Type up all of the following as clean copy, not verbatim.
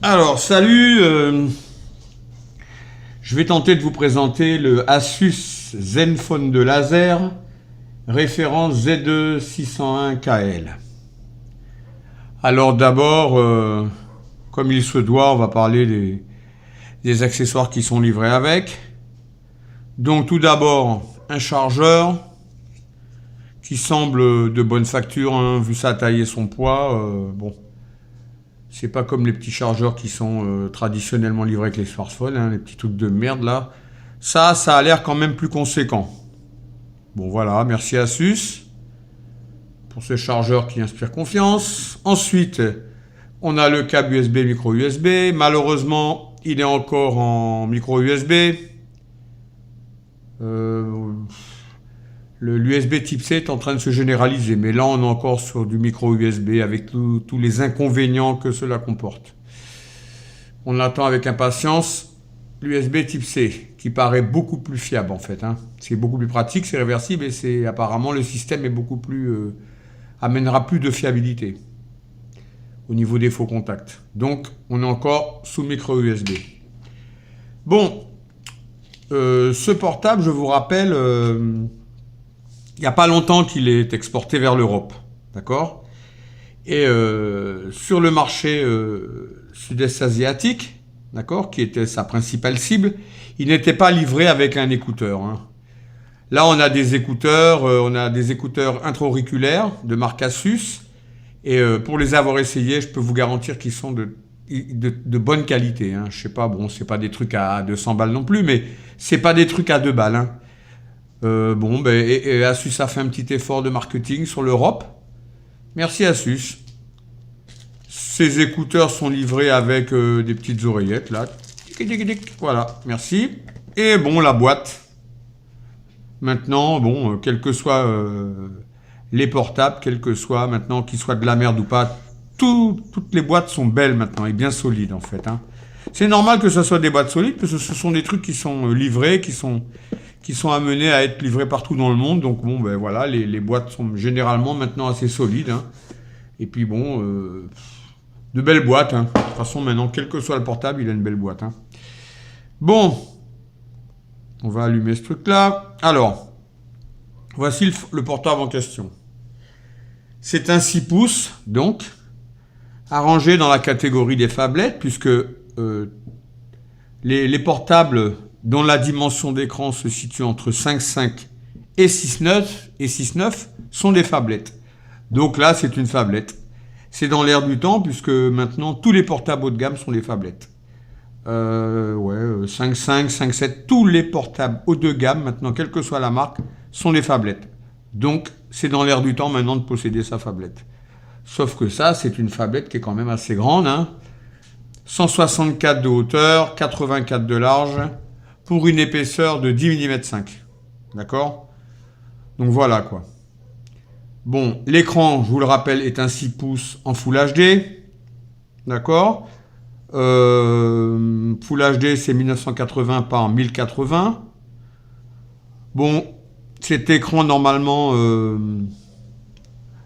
Alors, salut, je vais tenter de vous présenter le Asus Zenfone 2 laser, référence Z601KL. Alors d'abord, comme il se doit, on va parler des accessoires qui sont livrés avec. Donc tout d'abord, un chargeur qui semble de bonne facture, hein, vu sa taille et son poids. Bon, c'est pas comme les petits chargeurs qui sont traditionnellement livrés avec les smartphones, hein, les petits trucs de merde là. Ça a l'air quand même plus conséquent. Bon voilà, merci Asus pour ce chargeur qui inspire confiance. Ensuite, on a le câble USB, micro USB. Malheureusement, il est encore en micro USB. L'USB type C est en train de se généraliser, mais là on est encore sur du micro USB avec tous les inconvénients que cela comporte. On attend avec impatience l'USB type C, qui paraît beaucoup plus fiable en fait, hein. C'est beaucoup plus pratique, c'est réversible et c'est apparemment le système est beaucoup plus amènera plus de fiabilité au niveau des faux contacts. Donc on est encore sous micro USB. Bon, ce portable, je vous rappelle, il n'y a pas longtemps qu'il est exporté vers l'Europe, d'accord? Et sur le marché sud-est asiatique, d'accord, qui était sa principale cible, il n'était pas livré avec un écouteur, hein. Là, on a des écouteurs intra-auriculaires de marque Asus. Et pour les avoir essayés, je peux vous garantir qu'ils sont de bonne qualité, hein. Je sais pas, bon, c'est pas des trucs à 200 balles non plus, mais c'est pas des trucs à 2 balles, hein. Bon, ben, et Asus a fait un petit effort de marketing sur l'Europe. Merci Asus. Ces écouteurs sont livrés avec des petites oreillettes, là. Voilà, merci. Et bon, la boîte. Maintenant, bon, quels que soient les portables, quels que soient, maintenant, qu'ils soient de la merde ou pas, toutes les boîtes sont belles maintenant et bien solides, en fait, hein. C'est normal que ce soit des boîtes solides, parce que ce sont des trucs qui sont livrés, qui sont amenés à être livrés partout dans le monde. Donc bon, ben voilà, les boîtes sont généralement maintenant assez solides, hein. Et puis bon, de belles boîtes, hein. De toute façon, maintenant, quel que soit le portable, il a une belle boîte, hein. Bon, on va allumer ce truc-là. Alors, voici le portable en question. C'est un 6 pouces, donc, arrangé dans la catégorie des phablettes, puisque les portables dont la dimension d'écran se situe entre 5,5 et 6,9 sont des phablettes. Donc là, c'est une phablette. C'est dans l'air du temps, puisque maintenant, tous les portables haut de gamme sont des phablettes. 5,5, 5,7, tous les portables haut de gamme, maintenant, quelle que soit la marque, sont des phablettes. Donc, c'est dans l'air du temps maintenant de posséder sa phablette. Sauf que ça, c'est une phablette qui est quand même assez grande, hein. 164 de hauteur, 84 de large, pour une épaisseur de 10 mm 5. D'accord? Donc voilà quoi. Bon, l'écran, je vous le rappelle, est un 6 pouces en Full HD. D'accord? Full HD, c'est 1980 par 1080. Bon, cet écran, normalement,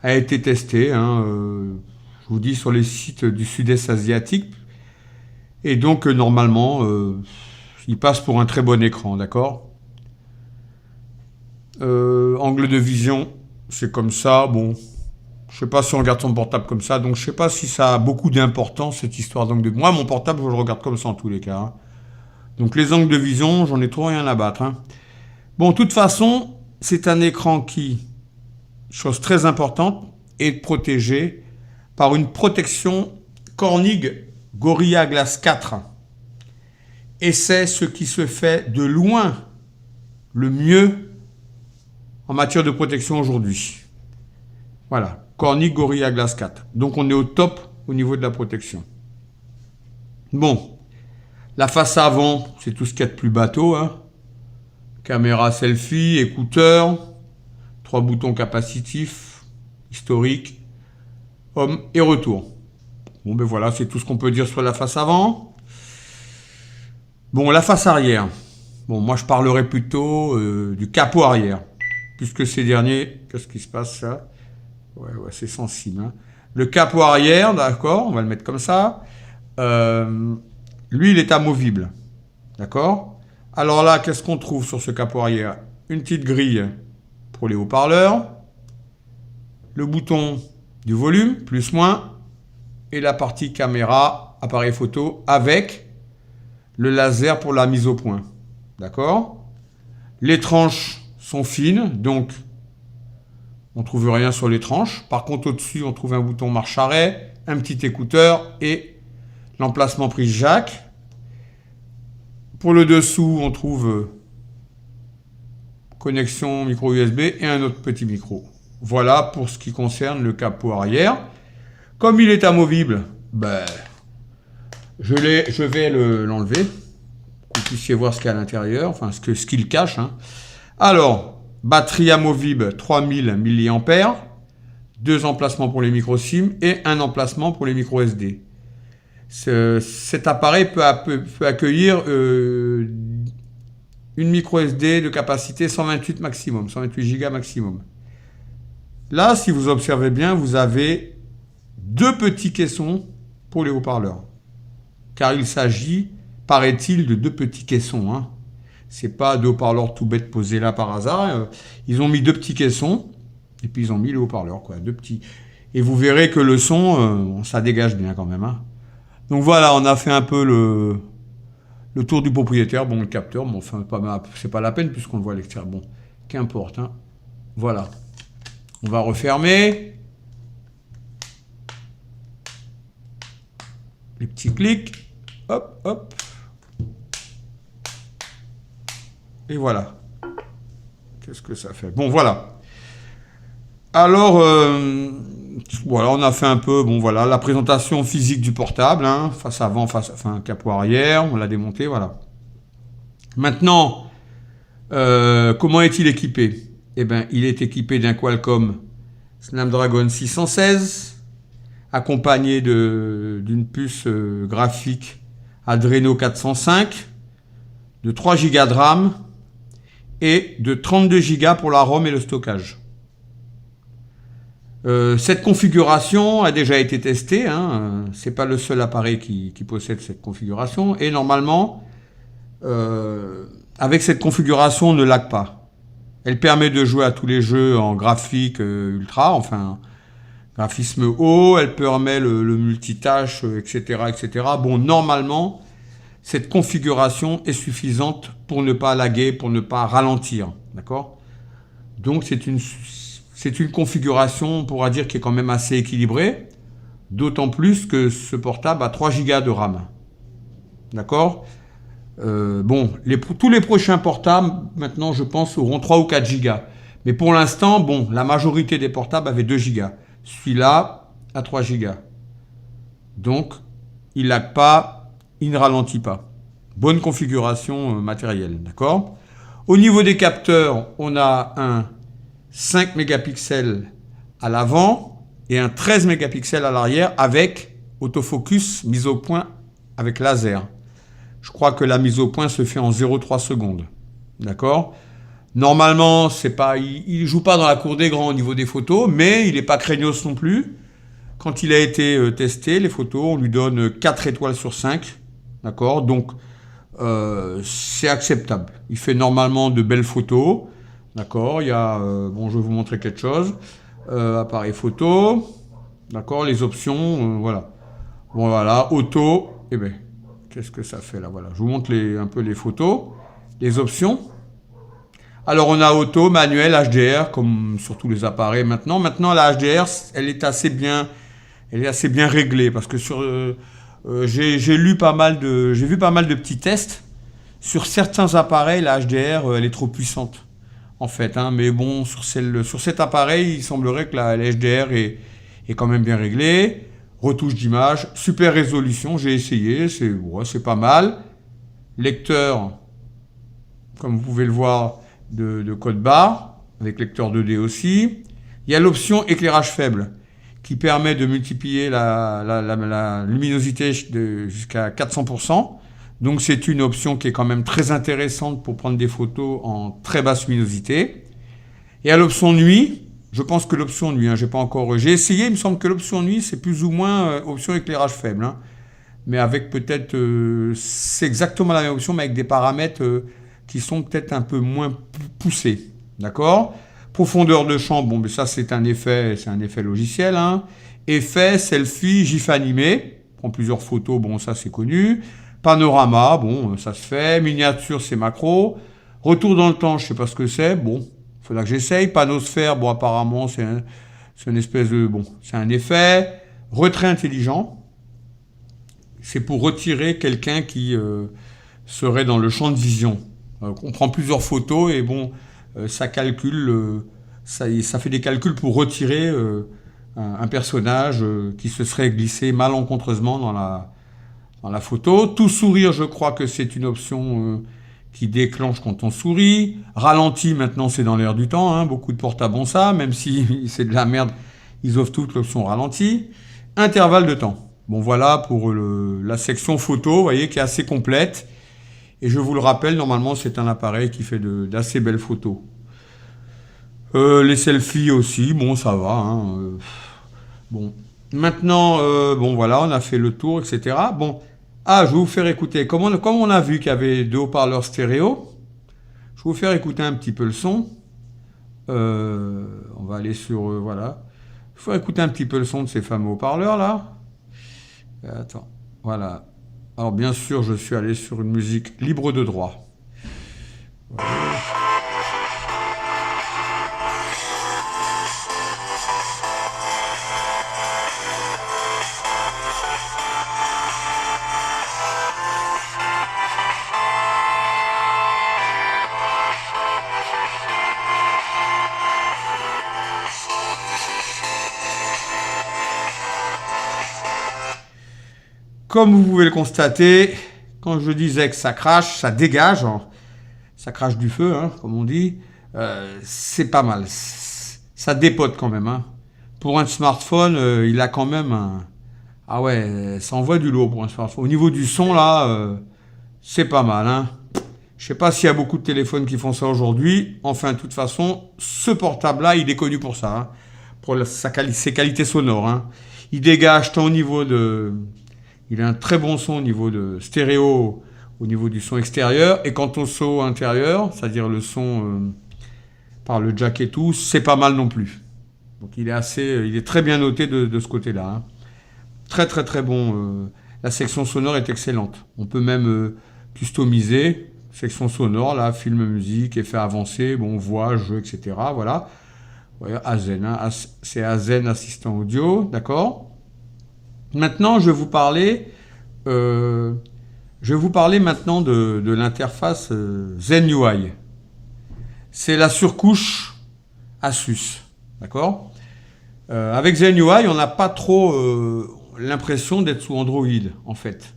a été testé, hein, je vous dis, sur les sites du sud-est asiatique. Et donc, normalement, il passe pour un très bon écran, d'accord? Angle de vision, c'est comme ça. Bon, je sais pas si on regarde son portable comme ça, donc je sais pas si ça a beaucoup d'importance, cette histoire d'angle de vision. Moi, mon portable, je le regarde comme ça en tous les cas, hein. Donc les angles de vision, j'en ai trop rien à battre, hein. Bon, de toute façon, c'est un écran qui, chose très importante, est protégé par une protection Corning Gorilla Glass 4. Et c'est ce qui se fait de loin le mieux en matière de protection aujourd'hui. Voilà, Corning Gorilla Glass 4. Donc on est au top au niveau de la protection. Bon, la face avant, c'est tout ce qu'il y a de plus bateau, hein. Caméra selfie, écouteurs, 3 boutons capacitifs, historique, homme et retour. Bon ben voilà, c'est tout ce qu'on peut dire sur la face avant. Bon, la face arrière. Bon, moi je parlerai plutôt du capot arrière, puisque ces derniers, qu'est-ce qui se passe là? Ouais, c'est sensible, hein. Le capot arrière, d'accord, on va le mettre comme ça. Euh, Lui, il est amovible. D'accord? Alors là, qu'est-ce qu'on trouve sur ce capot arrière? Une petite grille pour les haut-parleurs, le bouton du volume, plus moins, et la partie caméra, appareil photo, avec le laser pour la mise au point. D'accord? Les tranches sont fines, donc on ne trouve rien sur les tranches. Par contre, au-dessus, on trouve un bouton marche-arrêt, un petit écouteur et l'emplacement prise jack. Pour le dessous, on trouve connexion micro USB et un autre petit micro. Voilà pour ce qui concerne le capot arrière. Comme il est amovible, ben, je vais l'enlever. Que vous puissiez voir ce qu'il y a à l'intérieur, enfin ce qu'il cache. Hein. Alors, batterie amovible 3000 mAh, 2 emplacements pour les micro SIM et un emplacement pour les micro SD. Cet appareil peut accueillir une micro SD de capacité 128 maximum, 128 Go maximum. Là, si vous observez bien, vous avez 2 petits caissons pour les haut-parleurs. Car il s'agit, paraît-il, de 2 petits caissons. Hein. C'est pas 2 haut-parleurs tout bêtes posés là par hasard. Ils ont mis 2 petits caissons et puis ils ont mis les haut-parleurs, quoi, 2 petits. Et vous verrez que le son, ça dégage bien quand même. Hein. Donc voilà, on a fait un peu le tour du propriétaire. Bon, le capteur, bon, enfin, c'est pas la peine puisqu'on le voit à l'extérieur. Bon, qu'importe. Hein. Voilà. On va refermer. Les petits clics. Hop, hop. Et voilà. Qu'est-ce que ça fait? Bon, voilà. Alors, voilà, on a fait un peu, bon, voilà, la présentation physique du portable, hein, face avant, capot arrière, on l'a démonté, voilà. Maintenant, comment est-il équipé? Eh bien, il est équipé d'un Qualcomm Snapdragon 616, accompagné d'une puce graphique Adreno 405, de 3 Go de RAM et de 32 Go pour la ROM et le stockage. Cette configuration a déjà été testée, hein, c'est pas le seul appareil qui possède cette configuration, et normalement, avec cette configuration, on ne lag pas. Elle permet de jouer à tous les jeux en graphique ultra, enfin, graphisme haut, elle permet le multitâche, etc., etc. Bon, normalement, cette configuration est suffisante pour ne pas laguer, pour ne pas ralentir, d'accord? Donc, c'est une configuration, on pourra dire, qui est quand même assez équilibrée, d'autant plus que ce portable a 3 Go de RAM. D'accord? Bon, tous les prochains portables, maintenant, je pense, auront 3 ou 4 Go. Mais pour l'instant, bon, la majorité des portables avaient 2 Go. Celui-là a 3 Go. Donc, il ne lag pas, il ne ralentit pas. Bonne configuration matérielle, d'accord? Au niveau des capteurs, on a un 5 mégapixels à l'avant et un 13 mégapixels à l'arrière avec autofocus mise au point avec laser. Je crois que la mise au point se fait en 0,3 secondes. D'accord? Normalement, il ne joue pas dans la cour des grands au niveau des photos, mais il n'est pas craignos non plus. Quand il a été testé, les photos, on lui donne 4 étoiles sur 5. D'accord? Donc, c'est acceptable. Il fait normalement de belles photos. D'accord, il y a, bon, je vais vous montrer quelque chose. Appareil photo, d'accord, les options, voilà. Bon, voilà, auto, eh bien, qu'est-ce que ça fait là, voilà. Je vous montre un peu les photos, les options. Alors, on a auto, manuel, HDR, comme sur tous les appareils maintenant. Maintenant, la HDR, elle est assez bien réglée, parce que j'ai vu pas mal de petits tests. Sur certains appareils, la HDR, elle est trop puissante. En fait, hein, mais bon, sur cet appareil, il semblerait que la HDR est quand même bien réglée. Retouche d'image, super résolution, j'ai essayé, c'est pas mal. Lecteur, comme vous pouvez le voir, de code barre, avec lecteur 2D aussi. Il y a l'option éclairage faible, qui permet de multiplier la luminosité jusqu'à 400%. Donc c'est une option qui est quand même très intéressante pour prendre des photos en très basse luminosité. Et à l'option nuit, je pense que l'option nuit, hein, j'ai essayé, il me semble que l'option nuit c'est plus ou moins option éclairage faible. Hein. mais avec peut-être, c'est exactement la même option, mais avec des paramètres qui sont peut-être un peu moins poussés. D'accord? Profondeur de champ, bon, mais ça c'est un effet logiciel. Hein. Effet, selfie, gif animé, prend plusieurs photos, bon, ça c'est connu. Panorama, bon, ça se fait. Miniature, c'est macro. Retour dans le temps, je sais pas ce que c'est, bon, il faudra que j'essaye. Panosphère, bon, apparemment c'est une espèce de, bon, c'est un effet. Retrait intelligent, c'est pour retirer quelqu'un qui serait dans le champ de vision. On prend plusieurs photos et bon, ça calcule, ça fait des calculs pour retirer un personnage qui se serait glissé malencontreusement dans la photo. Tout sourire, je crois que c'est une option qui déclenche quand on sourit. Ralenti, maintenant, c'est dans l'air du temps. Hein. Beaucoup de portables ont ça, même si c'est de la merde, ils offrent toute l'option ralenti. Intervalle de temps. Bon, voilà pour la section photo, vous voyez, qui est assez complète. Et je vous le rappelle, normalement, c'est un appareil qui fait d'assez belles photos. Les selfies aussi, bon, ça va. Hein, bon. Maintenant, bon, voilà, on a fait le tour, etc. Bon, je vais vous faire écouter. Comme on a vu qu'il y avait 2 haut-parleurs stéréo, je vais vous faire écouter un petit peu le son. On va aller sur... voilà. Il faut écouter un petit peu le son de ces fameux haut-parleurs, là. Attends, voilà. Alors, bien sûr, je suis allé sur une musique libre de droit. Voilà. Comme vous pouvez le constater, quand je disais que ça crache, ça dégage, hein, ça crache du feu, hein, comme on dit, c'est pas mal. Ça dépote quand même. Hein. Pour un smartphone, il a quand même un... Ah ouais, ça envoie du lourd pour un smartphone. Au niveau du son, là, c'est pas mal. Hein. Je sais pas s'il y a beaucoup de téléphones qui font ça aujourd'hui. Enfin, de toute façon, ce portable-là, il est connu pour ça, hein, pour ses qualités sonores. Hein. Il dégage tant au niveau de... Il a un très bon son au niveau de stéréo, au niveau du son extérieur. Et quant au son intérieur, c'est-à-dire le son par le jack et tout, c'est pas mal non plus. Donc il est très bien noté de ce côté-là. Hein. Très très très bon. La section sonore est excellente. On peut même customiser. Section sonore, là, film, musique, effets avancés, bon, voix, jeu, etc. Voilà. Ouais, Azen, hein. C'est Azen Assistant Audio, d'accord. Maintenant, je vais vous parler maintenant de l'interface Zen UI. C'est la surcouche Asus, d'accord. Avec Zen UI, on n'a pas trop l'impression d'être sous Android, en fait.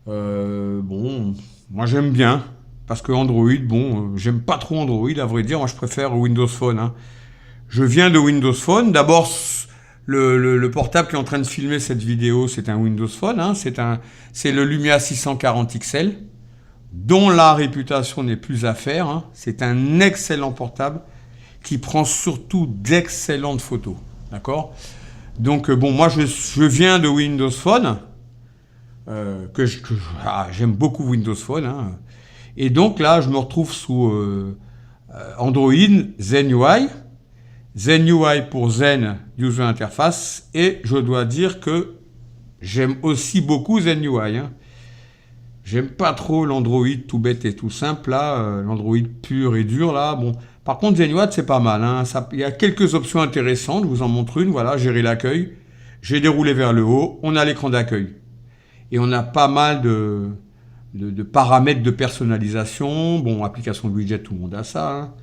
Bon, moi j'aime bien, parce que Android, bon, j'aime pas trop Android, à vrai dire, moi je préfère Windows Phone. Hein. Je viens de Windows Phone, d'abord... Le portable qui est en train de filmer cette vidéo, c'est un Windows Phone, hein, c'est le Lumia 640 XL, dont la réputation n'est plus à faire. Hein. C'est un excellent portable qui prend surtout d'excellentes photos. D'accord ? Donc, bon, moi, je viens de Windows Phone, j'aime beaucoup Windows Phone. Hein. Et donc, là, je me retrouve sous Android, Zen UI. Zen UI pour Zen User Interface, et je dois dire que j'aime aussi beaucoup Zen UI. Hein. J'aime pas trop l'Android tout bête et tout simple, là, l'Android pur et dur, là. Bon. Par contre, Zen UI, c'est pas mal. Hein. Il y a quelques options intéressantes, je vous en montre une, voilà, gérer l'accueil. J'ai déroulé vers le haut, on a l'écran d'accueil. Et on a pas mal de paramètres de personnalisation. Bon, application de widget, tout le monde a ça, hein.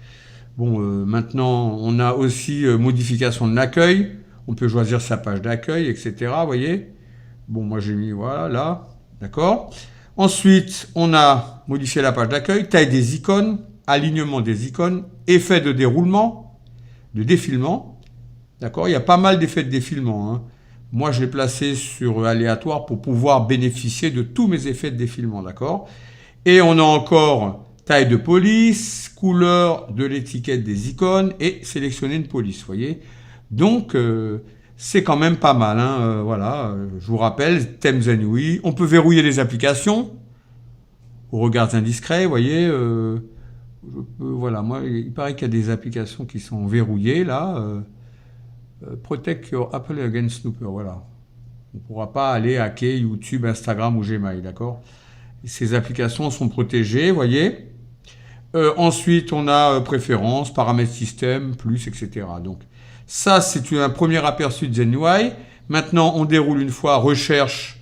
Bon, maintenant, on a aussi modification de l'accueil. On peut choisir sa page d'accueil, etc. Vous voyez ? Bon, moi, j'ai mis, voilà, là. D'accord ? Ensuite, on a modifié la page d'accueil, taille des icônes, alignement des icônes, effet de déroulement, de défilement. D'accord ? Il y a pas mal d'effets de défilement. Hein. Moi, je l'ai placé sur aléatoire pour pouvoir bénéficier de tous mes effets de défilement. D'accord ? Et on a encore... taille de police, couleur de l'étiquette des icônes et sélectionner une police, voyez. Donc, c'est quand même pas mal. Hein. Voilà, je vous rappelle, thème Zenui. On peut verrouiller les applications aux regards indiscrets, vous voyez. Voilà, moi, il paraît qu'il y a des applications qui sont verrouillées, là. Protect your Apple against Snooper, voilà. On ne pourra pas aller hacker YouTube, Instagram ou Gmail, d'accord? Ces applications sont protégées, vous voyez. Ensuite, on a préférences, paramètres système, plus, etc. Donc, ça, c'est un premier aperçu de ZenUI. Maintenant, on déroule une fois recherche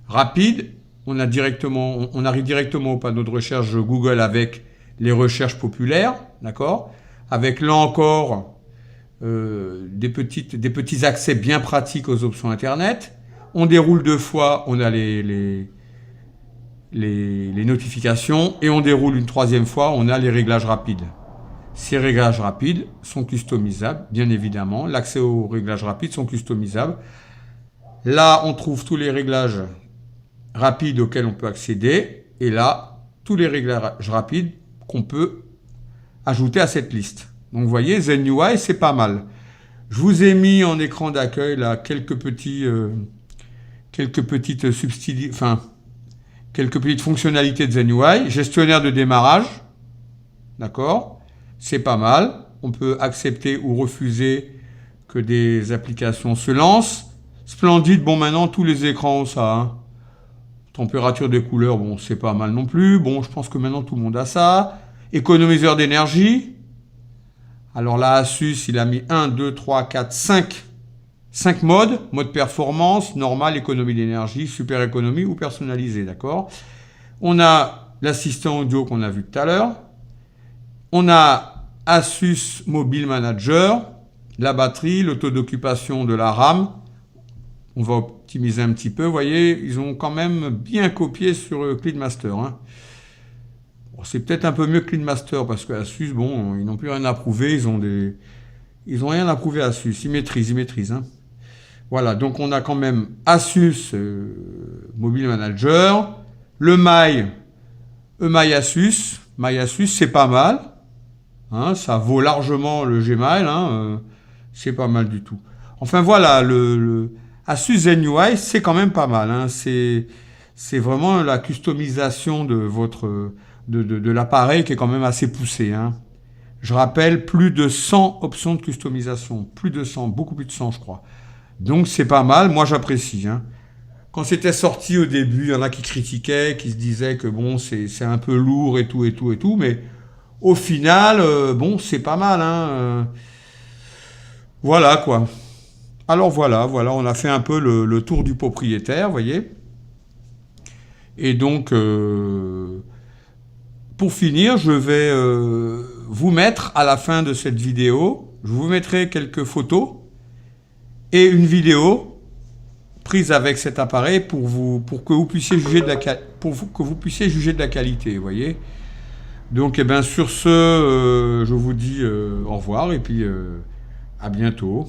rapide. On arrive directement au panneau de recherche Google avec les recherches populaires, d'accord? Avec là encore des petits accès bien pratiques aux options Internet. On déroule 2 fois, on a les notifications, et on déroule une 3e fois, on a les réglages rapides. Ces réglages rapides sont customisables, bien évidemment. L'accès aux réglages rapides sont customisables. Là, on trouve tous les réglages rapides auxquels on peut accéder, et là, tous les réglages rapides qu'on peut ajouter à cette liste. Donc, vous voyez, ZenUI, c'est pas mal. Je vous ai mis en écran d'accueil là quelques petites fonctionnalités de ZenUI. Gestionnaire de démarrage, d'accord, c'est pas mal. On peut accepter ou refuser que des applications se lancent. Splendide, bon, maintenant tous les écrans ont ça. Hein. Température des couleurs, bon, c'est pas mal non plus. Bon, je pense que maintenant tout le monde a ça. Économiseur d'énergie. Alors là, Asus, il a mis 1, 2, 3, 4, 5 modes. Mode performance, normal, économie d'énergie, super économie ou personnalisé, d'accord? On a l'assistant audio qu'on a vu tout à l'heure. On a Asus Mobile Manager, la batterie, le taux d'occupation de la RAM. On va optimiser un petit peu. Vous voyez, ils ont quand même bien copié sur CleanMaster. Hein. Bon, c'est peut-être un peu mieux que CleanMaster parce que Asus, bon, ils n'ont plus rien à prouver. Ils ont rien à prouver à Asus. Ils maîtrisent. Hein. Voilà, donc on a quand même Asus Mobile Manager. Le My Asus. My Asus, c'est pas mal. Hein, ça vaut largement le Gmail. Hein, c'est pas mal du tout. Enfin voilà, le Asus ZenUI, c'est quand même pas mal. Hein. C'est vraiment la customisation de l'appareil qui est quand même assez poussée. Hein. Je rappelle, plus de 100 options de customisation. Plus de 100, beaucoup plus de 100, je crois. Donc c'est pas mal, moi j'apprécie. Hein. Quand c'était sorti au début, il y en a qui critiquaient, qui se disaient que bon, c'est un peu lourd et tout, mais au final, bon, c'est pas mal. Hein. Voilà quoi. Alors voilà, on a fait un peu le tour du propriétaire, vous voyez. Et donc, pour finir, je vais vous mettre à la fin de cette vidéo, je vous mettrai quelques photos et une vidéo prise avec cet appareil pour que vous puissiez juger de la qualité, vous voyez. Donc, eh ben, sur ce, je vous dis au revoir et puis à bientôt.